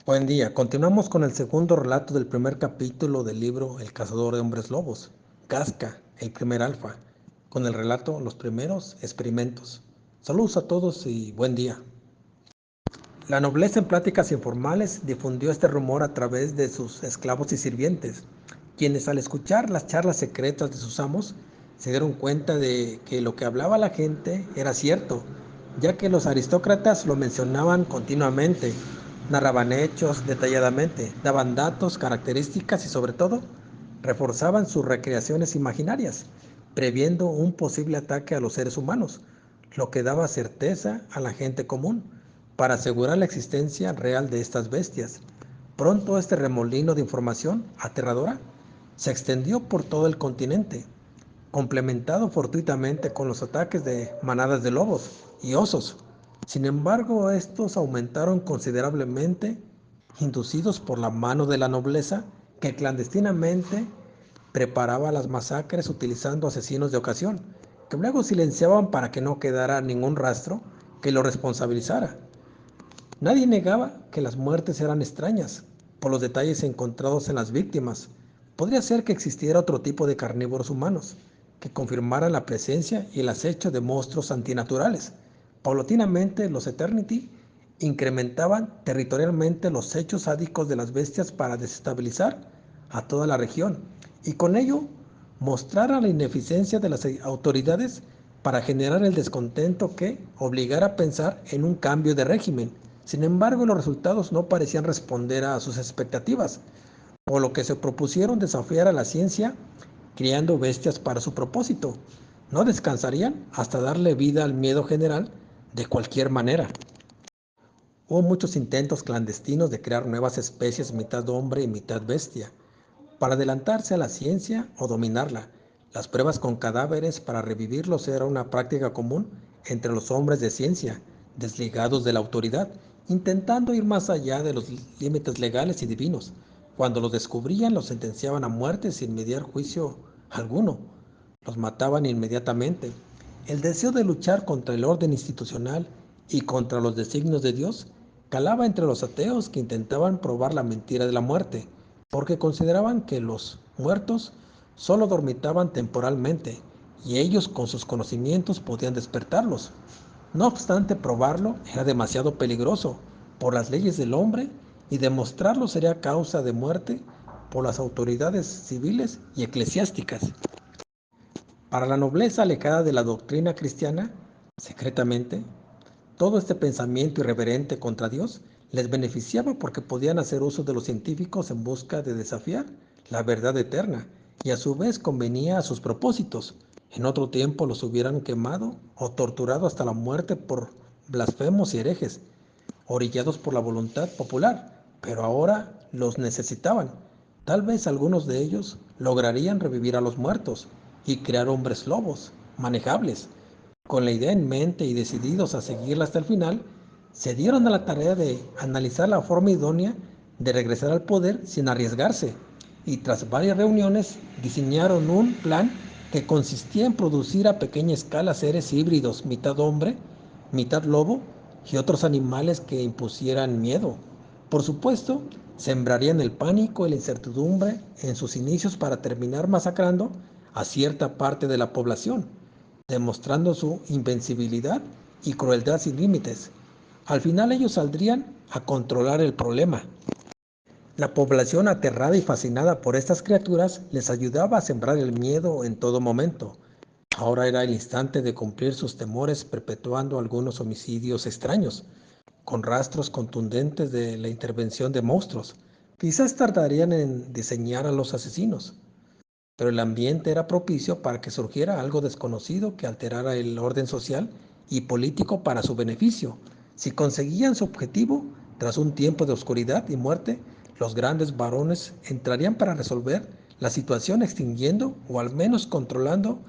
Buen día, continuamos con el segundo relato del primer capítulo del libro El cazador de hombres lobos, Casca, el primer alfa, con el relato Los primeros experimentos. Saludos a todos y buen día. La nobleza en pláticas informales difundió este rumor a través de sus esclavos y sirvientes, quienes al escuchar las charlas secretas de sus amos se dieron cuenta de que lo que hablaba la gente era cierto, ya que los aristócratas lo mencionaban continuamente, narraban hechos detalladamente, daban datos, características y sobre todo reforzaban sus recreaciones imaginarias, previendo un posible ataque a los seres humanos, lo que daba certeza a la gente común para asegurar la existencia real de estas bestias. Pronto este remolino de información aterradora se extendió por todo el continente, complementado fortuitamente con los ataques de manadas de lobos y osos. Sin embargo, estos aumentaron considerablemente, inducidos por la mano de la nobleza que clandestinamente preparaba las masacres utilizando asesinos de ocasión, que luego silenciaban para que no quedara ningún rastro que lo responsabilizara. Nadie negaba que las muertes eran extrañas, por los detalles encontrados en las víctimas. Podría ser que existiera otro tipo de carnívoros humanos, que confirmaran la presencia y el acecho de monstruos antinaturales. Paulatinamente, los Eternity incrementaban territorialmente los hechos sádicos de las bestias para desestabilizar a toda la región y con ello mostrar la ineficiencia de las autoridades para generar el descontento que obligara a pensar en un cambio de régimen. Sin embargo, los resultados no parecían responder a sus expectativas, por lo que se propusieron desafiar a la ciencia criando bestias para su propósito. No descansarían hasta darle vida al miedo general de cualquier manera. Hubo muchos intentos clandestinos de crear nuevas especies mitad hombre y mitad bestia, para adelantarse a la ciencia o dominarla. Las pruebas con cadáveres para revivirlos era una práctica común entre los hombres de ciencia, desligados de la autoridad, intentando ir más allá de los límites legales y divinos. Cuando los descubrían, los sentenciaban a muerte sin mediar juicio alguno. Los mataban inmediatamente. El deseo de luchar contra el orden institucional y contra los designios de Dios calaba entre los ateos que intentaban probar la mentira de la muerte, porque consideraban que los muertos solo dormitaban temporalmente y ellos con sus conocimientos podían despertarlos. No obstante, probarlo era demasiado peligroso por las leyes del hombre y demostrarlo sería causa de muerte por las autoridades civiles y eclesiásticas. Para la nobleza alejada de la doctrina cristiana, secretamente, todo este pensamiento irreverente contra Dios les beneficiaba porque podían hacer uso de los científicos en busca de desafiar la verdad eterna y a su vez convenía a sus propósitos. En otro tiempo los hubieran quemado o torturado hasta la muerte por blasfemos y herejes, orillados por la voluntad popular, pero ahora los necesitaban. Tal vez algunos de ellos lograrían revivir a los muertos y crear hombres lobos manejables. Con la idea en mente y decididos a seguirla hasta el final, se dieron a la tarea de analizar la forma idónea de regresar al poder sin arriesgarse, y tras varias reuniones diseñaron un plan que consistía en producir a pequeña escala seres híbridos, mitad hombre, mitad lobo, y otros animales que impusieran miedo. Por supuesto, sembrarían el pánico y la incertidumbre en sus inicios para terminar masacrando a cierta parte de la población, demostrando su invencibilidad y crueldad sin límites. Al final ellos saldrían a controlar el problema. La población aterrada y fascinada por estas criaturas les ayudaba a sembrar el miedo en todo momento. Ahora era el instante de cumplir sus temores perpetuando algunos homicidios extraños, con rastros contundentes de la intervención de monstruos. Quizás tardarían en diseñar a los asesinos, pero el ambiente era propicio para que surgiera algo desconocido que alterara el orden social y político para su beneficio. Si conseguían su objetivo, tras un tiempo de oscuridad y muerte, los grandes varones entrarían para resolver la situación extinguiendo o al menos controlando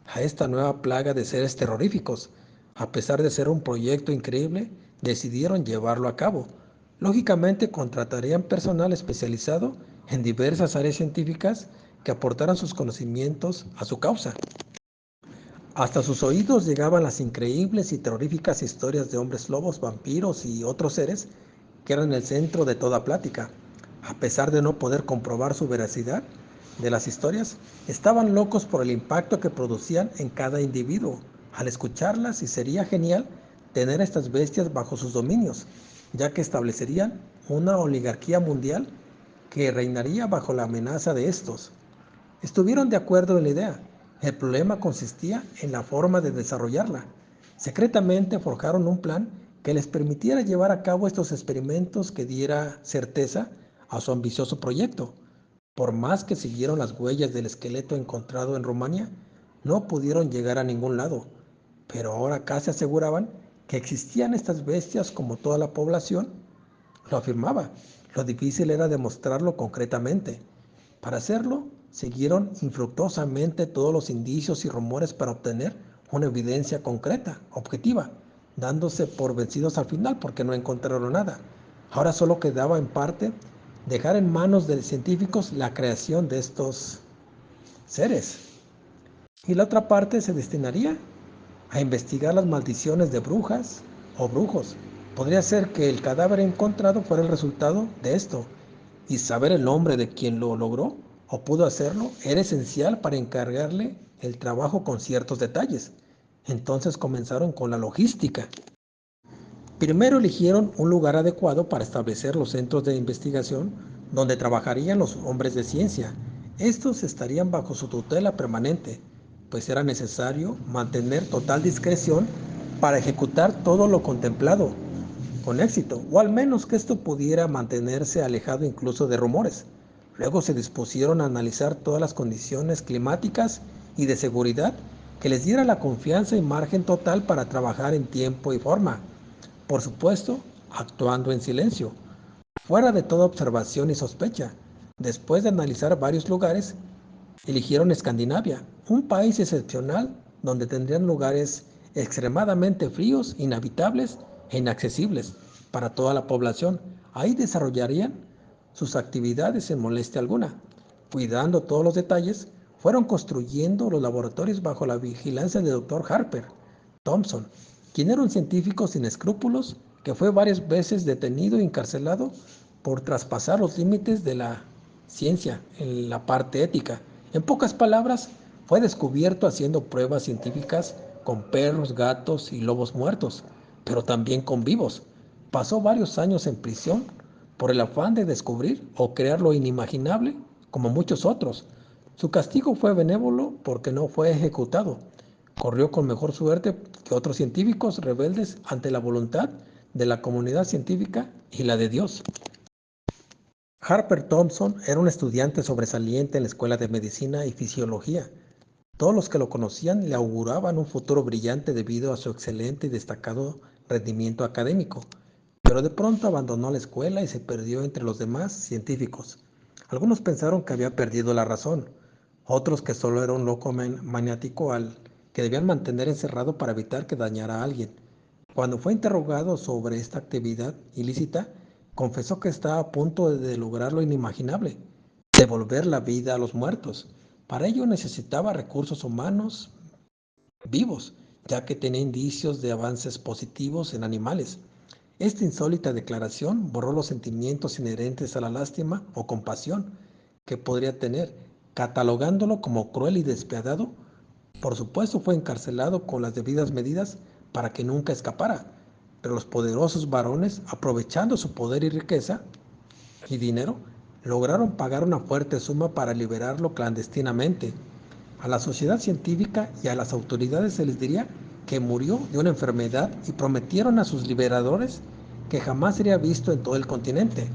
a esta nueva plaga de seres terroríficos. A pesar de ser un proyecto increíble, decidieron llevarlo a cabo. Lógicamente contratarían personal especializado en diversas áreas científicas que aportaran sus conocimientos a su causa. Hasta sus oídos llegaban las increíbles y terroríficas historias de hombres lobos, vampiros y otros seres que eran el centro de toda plática. A pesar de no poder comprobar su veracidad de las historias, estaban locos por el impacto que producían en cada individuo al escucharlas, y sería genial tener estas bestias bajo sus dominios, ya que establecerían una oligarquía mundial que reinaría bajo la amenaza de estos. Estuvieron de acuerdo en la idea. El problema consistía en la forma de desarrollarla. Secretamente forjaron un plan que les permitiera llevar a cabo estos experimentos que diera certeza a su ambicioso proyecto. Por más que siguieron las huellas del esqueleto encontrado en Rumania, no pudieron llegar a ningún lado, pero ahora casi aseguraban que existían estas bestias como toda la población lo afirmaba. Lo difícil era demostrarlo concretamente. Para hacerlo, siguieron infructuosamente todos los indicios y rumores para obtener una evidencia concreta, objetiva, dándose por vencidos al final porque no encontraron nada. Ahora solo quedaba en parte dejar en manos de científicos la creación de estos seres. Y la otra parte se destinaría a investigar las maldiciones de brujas o brujos. Podría ser que el cadáver encontrado fuera el resultado de esto, y saber el nombre de quien lo logró o pudo hacerlo era esencial para encargarle el trabajo con ciertos detalles. Entonces comenzaron con la logística. Primero eligieron un lugar adecuado para establecer los centros de investigación donde trabajarían los hombres de ciencia. Estos estarían bajo su tutela permanente, pues era necesario mantener total discreción para ejecutar todo lo contemplado con éxito, o al menos que esto pudiera mantenerse alejado incluso de rumores. Luego se dispusieron a analizar todas las condiciones climáticas y de seguridad que les diera la confianza y margen total para trabajar en tiempo y forma. Por supuesto, actuando en silencio, fuera de toda observación y sospecha. Después de analizar varios lugares, eligieron Escandinavia, un país excepcional donde tendrían lugares extremadamente fríos, inhabitables e inaccesibles para toda la población. Ahí desarrollarían sus actividades sin molestia alguna. Cuidando todos los detalles, fueron construyendo los laboratorios bajo la vigilancia del Dr. Harper Thompson, quien era un científico sin escrúpulos que fue varias veces detenido y encarcelado por traspasar los límites de la ciencia en la parte ética. En pocas palabras, fue descubierto haciendo pruebas científicas con perros, gatos y lobos muertos, pero también con vivos. Pasó varios años en prisión por el afán de descubrir o crear lo inimaginable, como muchos otros. Su castigo fue benévolo porque no fue ejecutado. Corrió con mejor suerte que otros científicos rebeldes ante la voluntad de la comunidad científica y la de Dios. Harper Thompson era un estudiante sobresaliente en la Escuela de Medicina y Fisiología. Todos los que lo conocían le auguraban un futuro brillante debido a su excelente y destacado rendimiento académico, pero de pronto abandonó la escuela y se perdió entre los demás científicos. Algunos pensaron que había perdido la razón, otros que solo era un loco maniático al que debían mantener encerrado para evitar que dañara a alguien. Cuando fue interrogado sobre esta actividad ilícita, confesó que estaba a punto de lograr lo inimaginable, devolver la vida a los muertos. Para ello necesitaba recursos humanos vivos, ya que tenía indicios de avances positivos en animales. Esta insólita declaración borró los sentimientos inherentes a la lástima o compasión que podría tener, catalogándolo como cruel y despiadado. Por supuesto, fue encarcelado con las debidas medidas para que nunca escapara, pero los poderosos varones, aprovechando su poder y riqueza y dinero, lograron pagar una fuerte suma para liberarlo clandestinamente. A la sociedad científica y a las autoridades se les diría que murió de una enfermedad y prometieron a sus liberadores que jamás sería visto en todo el continente.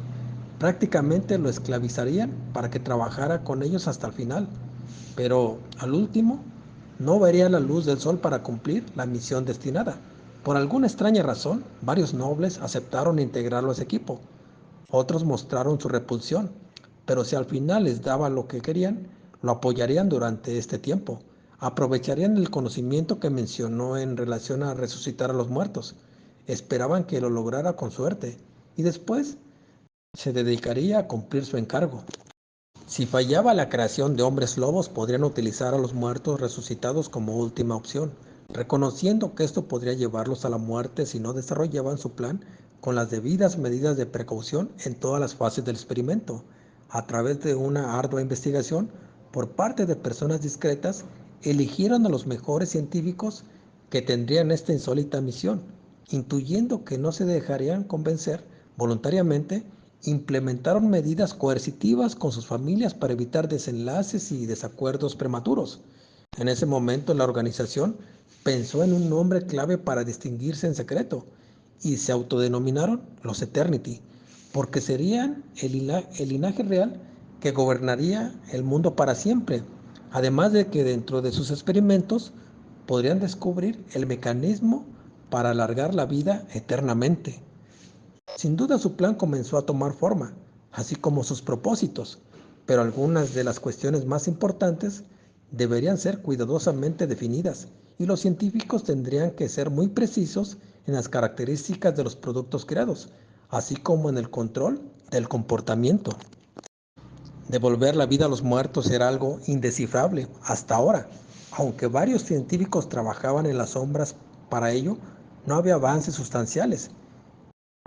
Prácticamente lo esclavizarían para que trabajara con ellos hasta el final, pero al último no vería la luz del sol para cumplir la misión destinada. Por alguna extraña razón, varios nobles aceptaron integrarlo a ese equipo. Otros mostraron su repulsión, pero si al final les daba lo que querían, lo apoyarían durante este tiempo. Aprovecharían el conocimiento que mencionó en relación a resucitar a los muertos. Esperaban que lo lograra con suerte y después se dedicaría a cumplir su encargo. Si fallaba la creación de hombres lobos, podrían utilizar a los muertos resucitados como última opción, reconociendo que esto podría llevarlos a la muerte si no desarrollaban su plan con las debidas medidas de precaución en todas las fases del experimento, a través de una ardua investigación por parte de personas discretas, eligieron a los mejores científicos que tendrían esta insólita misión, intuyendo que no se dejarían convencer voluntariamente, implementaron medidas coercitivas con sus familias para evitar desenlaces y desacuerdos prematuros. En ese momento la organización pensó en un nombre clave para distinguirse en secreto y se autodenominaron los Eternity, porque serían el linaje real que gobernaría el mundo para siempre, además de que dentro de sus experimentos podrían descubrir el mecanismo para alargar la vida eternamente. Sin duda su plan comenzó a tomar forma, así como sus propósitos, pero algunas de las cuestiones más importantes deberían ser cuidadosamente definidas y los científicos tendrían que ser muy precisos en las características de los productos creados, así como en el control del comportamiento. Devolver la vida a los muertos era algo indescifrable hasta ahora. Aunque varios científicos trabajaban en las sombras para ello, no había avances sustanciales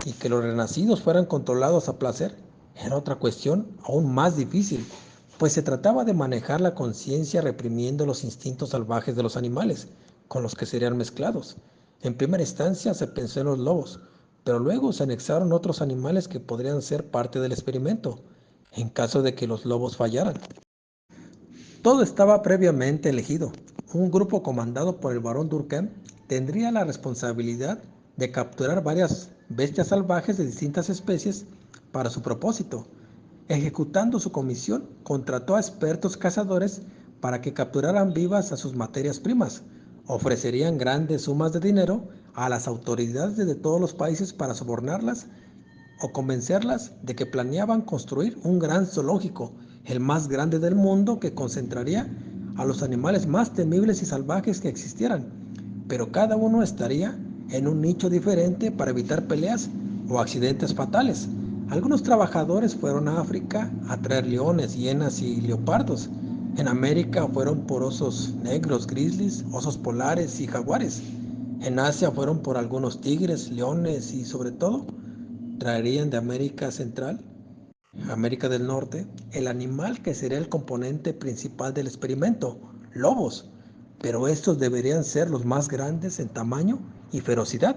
y que los renacidos fueran controlados a placer era otra cuestión aún más difícil, pues se trataba de manejar la conciencia reprimiendo los instintos salvajes de los animales con los que serían mezclados. En primera instancia se pensó en los lobos, pero luego se anexaron otros animales que podrían ser parte del experimento, en caso de que los lobos fallaran. Todo estaba previamente elegido. Un grupo comandado por el barón Durkheim tendría la responsabilidad de capturar varias bestias salvajes de distintas especies para su propósito. Ejecutando su comisión, contrató a expertos cazadores para que capturaran vivas a sus materias primas. Ofrecerían grandes sumas de dinero a las autoridades de todos los países para sobornarlas o convencerlas de que planeaban construir un gran zoológico, el más grande del mundo, que concentraría a los animales más temibles y salvajes que existieran, pero cada uno estaría en un nicho diferente para evitar peleas o accidentes fatales. Algunos trabajadores fueron a África a traer leones, hienas y leopardos. En América fueron por osos negros, grizzlies, osos polares y jaguares. En Asia fueron por algunos tigres, leones y sobre todo traerían de América Central, América del Norte, el animal que sería el componente principal del experimento, lobos, pero estos deberían ser los más grandes en tamaño y ferocidad.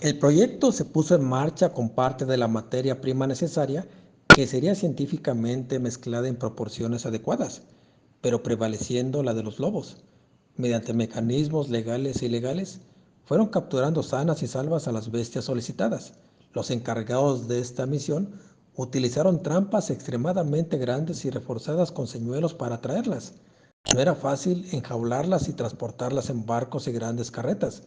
El proyecto se puso en marcha con parte de la materia prima necesaria que sería científicamente mezclada en proporciones adecuadas, pero prevaleciendo la de los lobos. Mediante mecanismos legales e ilegales, fueron capturando sanas y salvas a las bestias solicitadas. Los encargados de esta misión utilizaron trampas extremadamente grandes y reforzadas con señuelos para atraerlas. No era fácil enjaularlas y transportarlas en barcos y grandes carretas,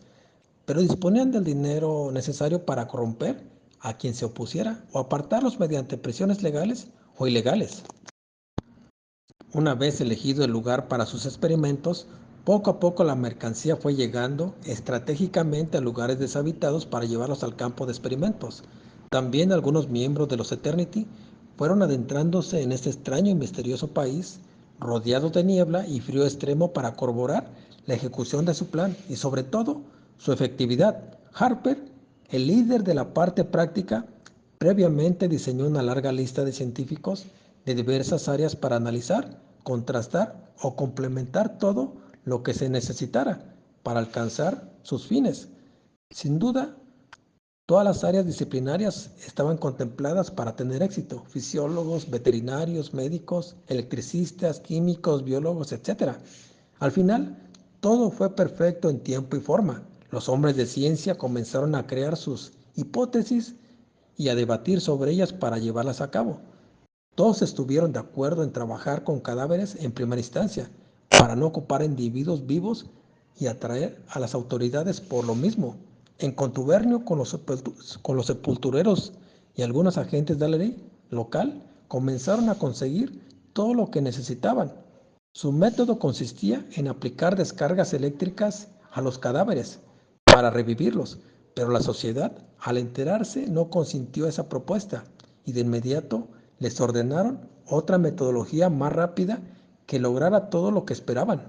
pero disponían del dinero necesario para corromper a quien se opusiera o apartarlos mediante presiones legales o ilegales. Una vez elegido el lugar para sus experimentos, poco a poco la mercancía fue llegando estratégicamente a lugares deshabitados para llevarlos al campo de experimentos. También algunos miembros de los Eternity fueron adentrándose en este extraño y misterioso país, rodeados de niebla y frío extremo para corroborar la ejecución de su plan y sobre todo su efectividad. Harper, el líder de la parte práctica, previamente diseñó una larga lista de científicos de diversas áreas para analizar, contrastar o complementar todo lo que se necesitara para alcanzar sus fines. Sin duda, todas las áreas disciplinarias estaban contempladas para tener éxito: fisiólogos, veterinarios, médicos, electricistas, químicos, biólogos, etc. Al final, todo fue perfecto en tiempo y forma. Los hombres de ciencia comenzaron a crear sus hipótesis y a debatir sobre ellas para llevarlas a cabo. Todos estuvieron de acuerdo en trabajar con cadáveres en primera instancia, para no ocupar individuos vivos y atraer a las autoridades por lo mismo. En contubernio con los sepultureros y algunos agentes de la ley local, comenzaron a conseguir todo lo que necesitaban. Su método consistía en aplicar descargas eléctricas a los cadáveres para revivirlos, pero la sociedad, al enterarse, no consintió esa propuesta y de inmediato les ordenaron otra metodología más rápida que lograra todo lo que esperaban.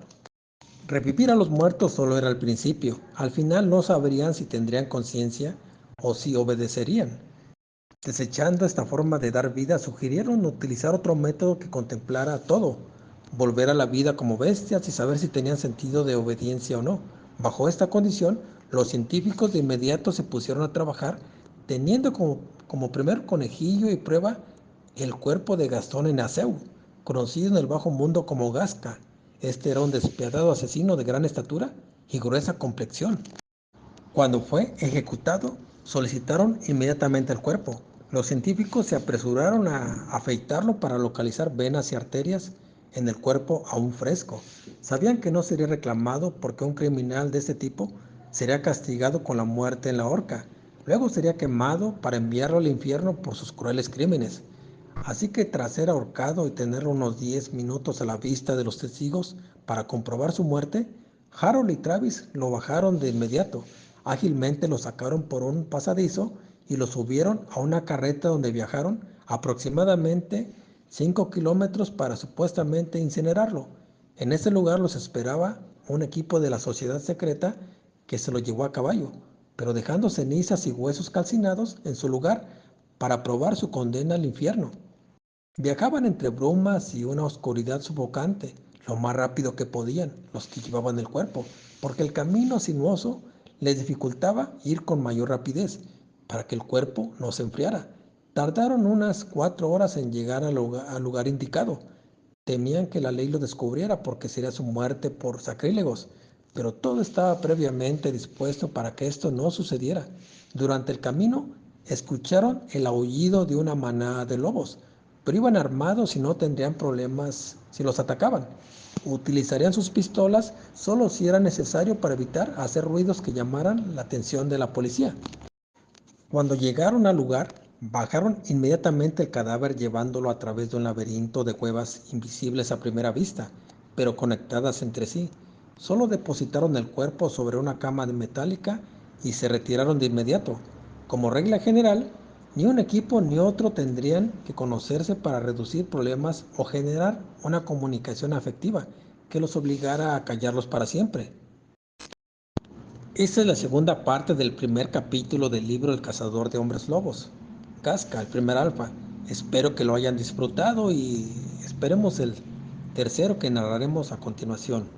Revivir a los muertos solo era el principio. Al final no sabrían si tendrían conciencia o si obedecerían. Desechando esta forma de dar vida, sugirieron utilizar otro método que contemplara todo, volver a la vida como bestias y saber si tenían sentido de obediencia o no. Bajo esta condición, los científicos de inmediato se pusieron a trabajar, teniendo como primer conejillo y prueba el cuerpo de Gastón Enaceu, conocido en el bajo mundo como Gasca. Este era un despiadado asesino de gran estatura y gruesa complexión. Cuando fue ejecutado, solicitaron inmediatamente el cuerpo. Los científicos se apresuraron a afeitarlo para localizar venas y arterias en el cuerpo aún fresco. Sabían que no sería reclamado porque un criminal de este tipo sería castigado con la muerte en la horca. Luego sería quemado para enviarlo al infierno por sus crueles crímenes. Así que tras ser ahorcado y tener unos 10 minutos a la vista de los testigos para comprobar su muerte, Harold y Travis lo bajaron de inmediato. Ágilmente lo sacaron por un pasadizo y lo subieron a una carreta donde viajaron aproximadamente 5 kilómetros para supuestamente incinerarlo. En ese lugar los esperaba un equipo de la sociedad secreta que se lo llevó a caballo, pero dejando cenizas y huesos calcinados en su lugar para probar su condena al infierno. Viajaban entre brumas y una oscuridad sofocante, lo más rápido que podían los que llevaban el cuerpo, porque el camino sinuoso les dificultaba ir con mayor rapidez para que el cuerpo no se enfriara. Tardaron unas 4 horas en llegar al lugar indicado. Temían que la ley lo descubriera porque sería su muerte por sacrílegos, pero todo estaba previamente dispuesto para que esto no sucediera. Durante el camino escucharon el aullido de una manada de lobos, pero iban armados y no tendrían problemas si los atacaban. Utilizarían sus pistolas solo si era necesario para evitar hacer ruidos que llamaran la atención de la policía. Cuando llegaron al lugar, bajaron inmediatamente el cadáver llevándolo a través de un laberinto de cuevas invisibles a primera vista, pero conectadas entre sí. Solo depositaron el cuerpo sobre una cama metálica y se retiraron de inmediato. Como regla general, ni un equipo ni otro tendrían que conocerse para reducir problemas o generar una comunicación afectiva que los obligara a callarlos para siempre. Esta es la segunda parte del primer capítulo del libro El cazador de hombres lobos. Casca, el primer alfa. Espero que lo hayan disfrutado y esperemos el tercero que narraremos a continuación.